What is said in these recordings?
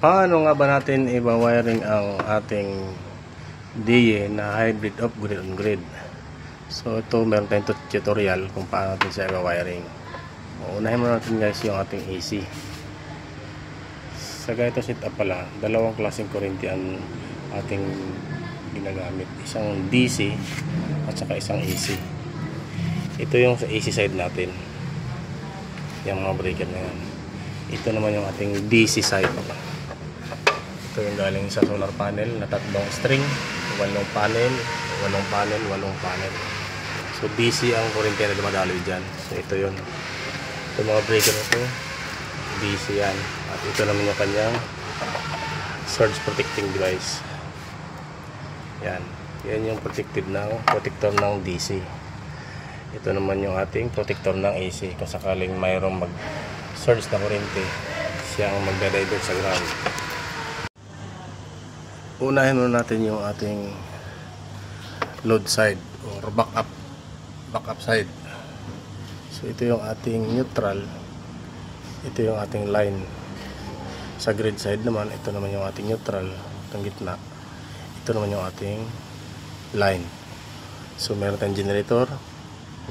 Paano nga ba natin i-wiring ang ating DE na hybrid of grid on grid? So ito, meron tayong tutorial kung paano natin siya i-wiring. Unahin muna natin guys yung ating AC. Sa ganito setup pala, dalawang klaseng kuryente ang ating ginagamit. Isang DC at saka isang AC. Ito yung sa AC side natin. Yung mga breaker na yan. Ito naman yung ating DC side. Ito yung galing sa solar panel na tatlong string, 8 panel, 8 panel, 8 panel. So DC ang kuryente na dumadaloy dyan. So ito yun. Ito mga breaker na ito, DC yan. At ito naman yung kanyang surge protecting device. Yan. Yan yung protector ng DC. Ito naman yung ating protector ng AC. Kung sakaling mayroong mag-surge na kuryente, siya ang magda-divert sa ground. Unahin muna natin yung ating load side or backup side. So ito yung ating neutral, ito yung ating line. Sa grid side naman, ito naman yung ating neutral, itong gitna. Ito naman yung ating line. So meron tayong generator,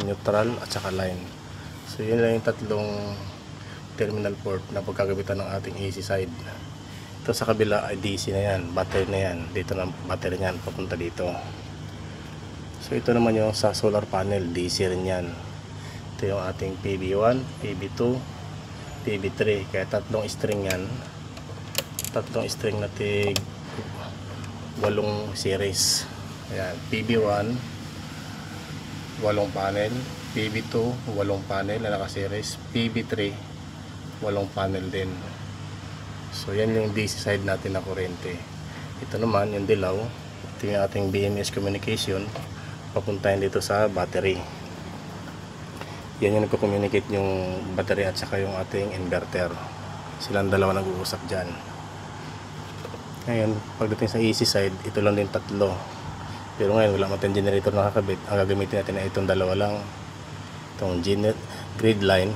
neutral at saka line. So yun lang yung tatlong terminal port na pagkagabitan ng ating AC side. Ito sa kabila ay DC na yan, battery na yan. Dito na battery niyan, papunta dito. So ito naman yung sa solar panel, DC rin yan. Ito yung ating PB1, PB2, PB3. Kaya tatlong string yan. Tatlong string na tig 8 series. Ayan, PB1, 8 panel. PB2, 8 panel na naka-series. PB3, 8 panel din. So yan yung DC side natin na kuryente. Ito naman yung dilaw. Ito yung ating BMS communication. Papuntahin dito sa battery. Yan yung nagko-communicate yung battery at saka yung ating inverter. Silang dalawa nag-uusap dyan. Ngayon, pagdating sa AC side, ito lang din tatlo. Pero ngayon wala matang generator nakakabit. Ang gagamitin natin ay itong dalawa lang. Itong grid line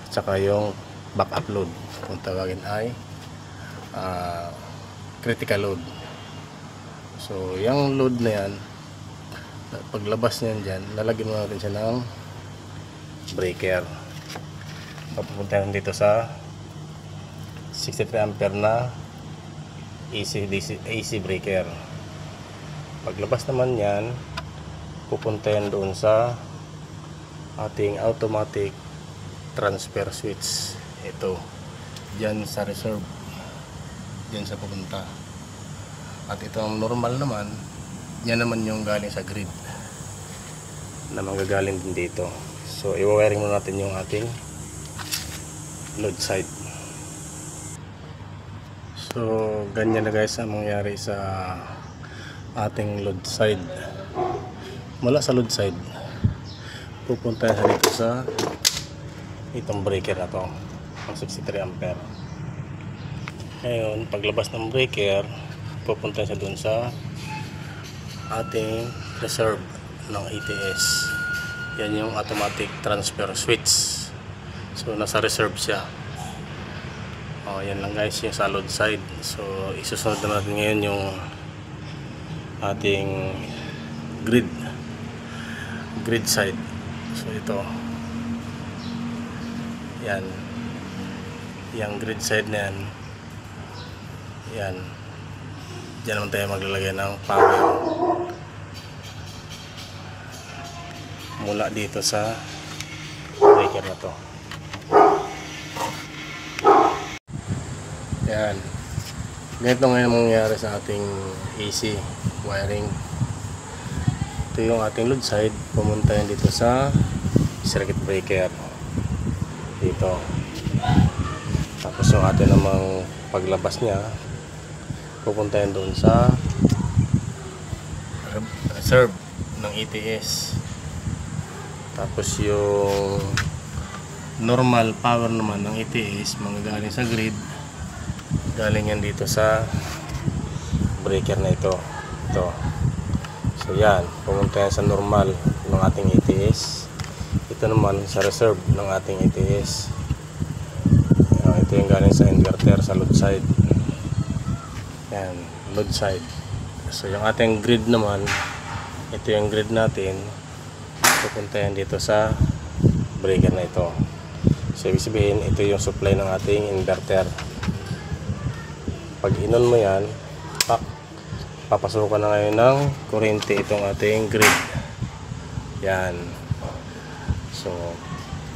at saka yung backup load. Kung tawagin ay critical load. So yung load na yan, paglabas niyan dyan, lalagyan mo natin siya ng breaker. Papupuntahan dito sa 63 ampere na AC breaker. Paglabas naman yan, pupuntahan doon sa ating automatic transfer switch. Ito dyan sa reserve, dyan sa pupunta. At itong normal naman, yan naman yung galing sa grid na manggagaling din dito. So i-wiring muna natin yung ating load side. So ganyan na guys ang mangyari sa ating load side. Mula sa load side, pupunta sa dito sa itong breaker na to, 63 ampere. Ngayon, paglabas ng breaker, pupunta siya dun sa ating reserve ng ATS. Yan yung automatic transfer switch. So nasa reserve siya. Yan lang guys yung sa load side. So isusunod na natin ngayon yung ating grid side. So ito, yan yung grid side na yan. Yan, dyan naman tayo maglalagay ng power mula dito sa breaker na to. Yan, ganito ngayon mangyayari sa ating AC wiring. Ito yung ating load side, pumunta yan dito sa circuit breaker dito. Tapos yung atin namang paglabas niya, pupuntahin doon sa reserve ng ATS. Tapos yung normal power naman ng ATS manggagaling sa grid, galing yan dito sa breaker na ito. So yan, pumunta yan sa normal ng ating ATS. Ito naman sa reserve ng ating ATS. Ito yung galing sa inverter sa load side. Yan, load side. So yung ating grid naman, ito yung grid natin, pupunta yan dito sa breaker na ito. So ibig sabihin, ito yung supply ng ating inverter. Pag inon mo yan, papasukan na ngayon ng kuryente itong ating grid. Yan. So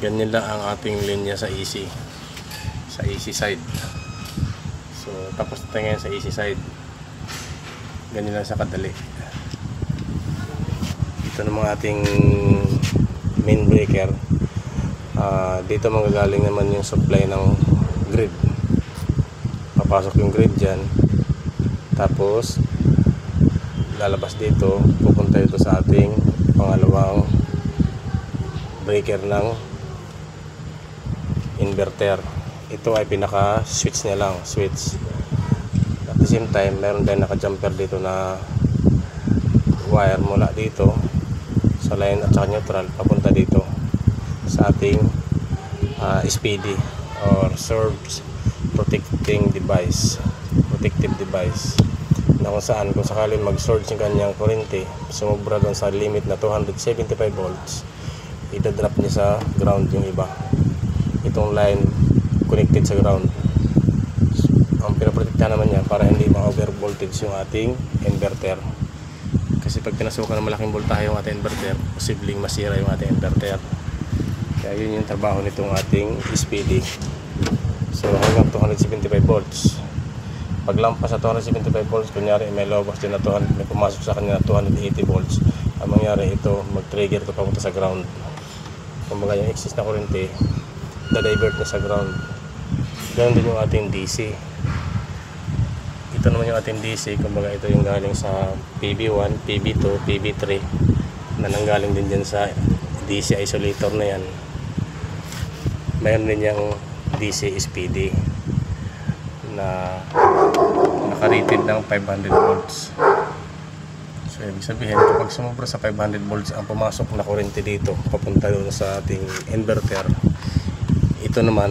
ganyan lang ang ating linya sa AC, sa AC side. So tapos ito ngayon sa AC side, ganyan lang sa kadali. Ito naman ating main breaker. Dito manggagaling naman yung supply ng grid. Papasok yung grid dyan, tapos lalabas dito, pupunta ito sa ating pangalawang breaker ng inverter. Ito ay pinaka switch niya lang, switch. At the same time, meron din naka jumper dito na wire mula dito sa line at saka neutral papunta dito sa ating SPD or surge protective device, na kung saan kung sakaling mag-surge yung kanyang kuryente, sumobra doon sa limit na 275 volts, ita-drop niya sa ground yung iba. Itong line connected sa ground, ang pinaprotektahan naman niya para hindi ma-over voltage yung ating inverter. Kasi pag pinasukan ng malaking voltahe yung ating inverter, posibleng masira yung ating inverter. Kaya yun yung trabaho nitong ating SPD. So hanggang 275 volts. Pag lampas sa 275 volts, kunyari may lobos din na 200, may pumasok sa kanya na 280 volts, ang mangyari ito, mag-trigger ito papunta sa ground. Kumbaga yung excess na kuryente, na-divert na sa ground. Ganun din yung ating DC. Ito naman yung ating DC, kumbaga ito yung galing sa PB1, PB2, PB3 na nanggaling din dyan sa DC isolator na yan. Mayroon din yung DC SPD na naka-rated ng 500 volts. So ibig sabihin, kapag sumobra sa 500 volts ang pumasok na kuryente dito papunta doon sa ating inverter, ito naman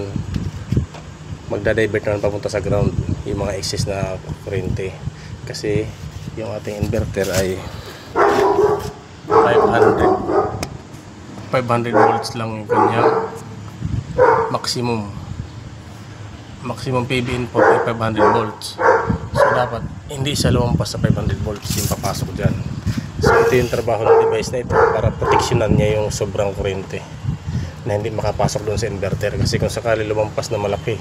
magda-divert naman papunta sa ground yung mga excess na kuryente, kasi yung ating inverter ay 500 volts lang yung kanyang maximum PB input ay 500 volts. So dapat hindi siya lumampas sa 500 volts yung papasok dyan. So ito yung trabaho ng device na ito, para proteksyonan niya yung sobrang kuryente na hindi makapasok doon sa inverter. Kasi kung sakali lumampas na malaki,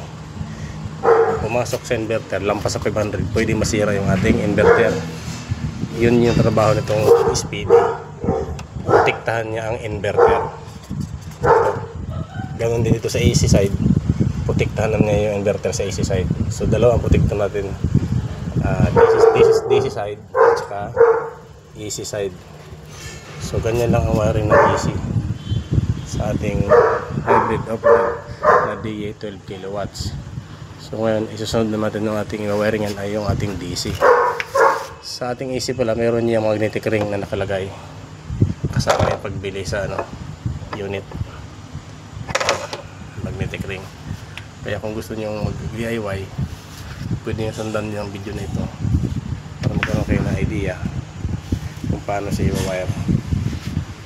pumasok sa inverter, lampas sa 500, pwede masira yung ating inverter. Yun yung trabaho nitong SPD, protektahan niya ang inverter. Ganon din dito sa AC side, protektahan naman niya yung inverter sa AC side. So dalawa ang protektahan natin, DC side at saka AC side. So ganyan lang ang wiring ng AC sa ating hybrid operate na DA 12 kilowatts. So ngayon isusunod na natin ng ating wiringan ay yung ating DC. Sa ating AC pala, meron niya magnetic ring na nakalagay kasama yung pagbili sa unit, magnetic ring. Kaya kung gusto niyo mag DIY, pwede niyo sundan yung video na ito para magkaroon kayo ng idea kung paano siya i-wire.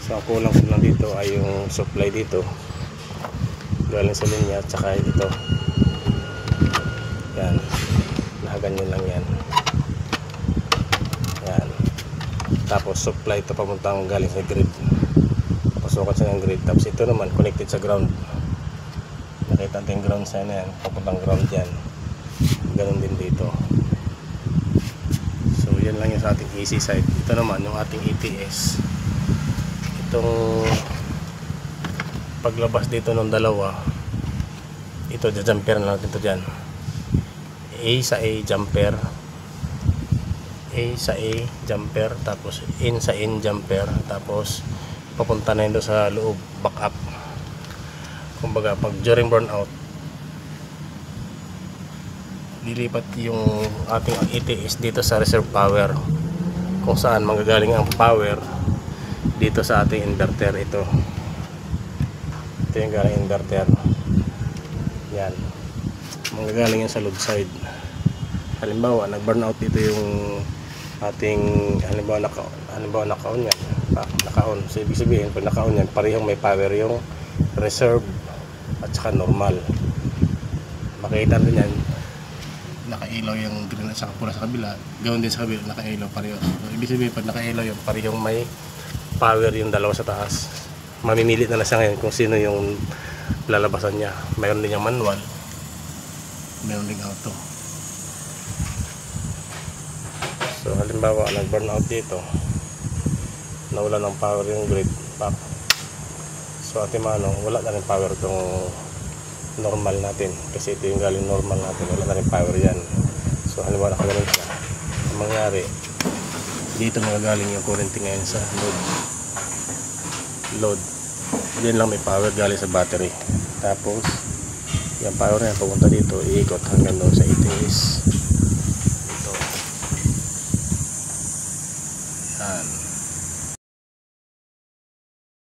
So ang kulang ko lang dito ay yung supply dito galing sa linya at saka ito. Yan, nakaganyan lang yan. Yan, tapos supply ito papuntang galing sa grid, papasukan sa ng grid. Tapos ito naman connected sa ground. Nakita natin yung ground sign na yan, papuntang ground yan. Ganun din dito. So yan lang yung sa ating AC side. Ito naman yung ating ATS. Itong paglabas dito ng dalawa, ito jumper na lang dito dyan. A sa A jumper, A sa A jumper, tapos in sa in jumper, tapos papunta na yun sa loob, back up. Kumbaga pag during burnout, lilipat yung ating ATS dito sa reserve power, kung saan manggagaling ang power dito sa ating inverter. Ito yung galing inverter. Yan, manggagaling yan sa load side. Halimbawa, nag-burn out dito yung ating halimbawa naka-on yan. Naka-on. So, ibig sabihin, pag naka-on yan, parehong may power yung reserve at saka normal. Makikita rin yan, nakailaw yung green at saka pula sa kabila. Gawin din sa kabila, nakailaw pareho. So, ibig sabihin, pag nakailaw yung parehong may power yung dalawa sa taas. Mamimili na siya ngayon kung sino yung lalabasan niya. Mayroon din yung manual, mayroon din auto. So halimbawa nag-burn out dito, nawala ng power yung grid pack. So ating manong wala na rin power itong normal natin, kasi ito yung galing normal natin, wala na rin power yan. So halimbawa nakaganon siya, ang mangyari dito magagaling yung kuryente ngayon sa load. Diyan lang may power galing sa battery, tapos yung power na yan pupunta dito, iikot hanggang doon sa 18